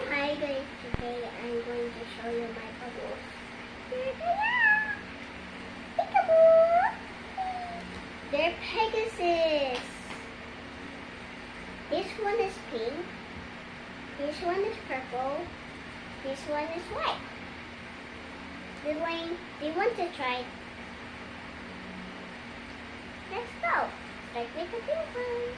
Hi guys, today I'm going to show you my bubbles. Here they are! Peekaboo! They're Pegasus. This one is pink. This one is purple. This one is white. Dwayne, do you want to try? Let's go. Start with the pink one.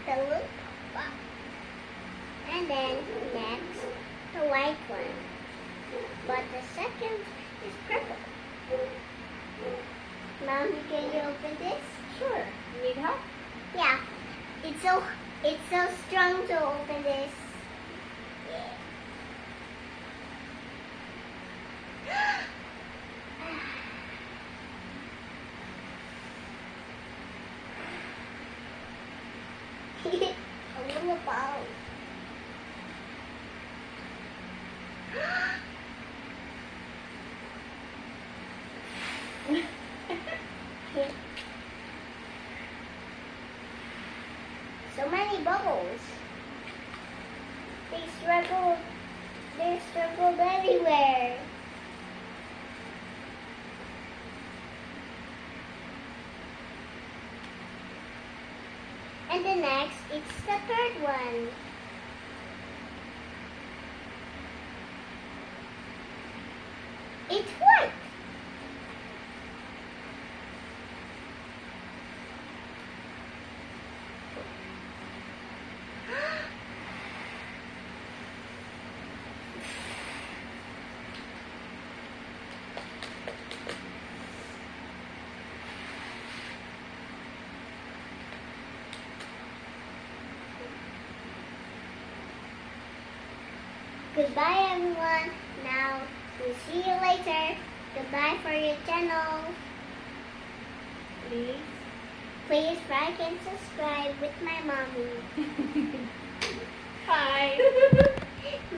The loop. And then next, the white one. But the second is purple. Mommy, can you open this? Sure. Need help? Yeah. It's so strong to open this. A little ball. So many bubbles. They struggled everywhere. And the next, it's the third one. It's white. Goodbye everyone. Now, we'll see you later. Goodbye for your channel. Please like and subscribe with my mommy. Hi.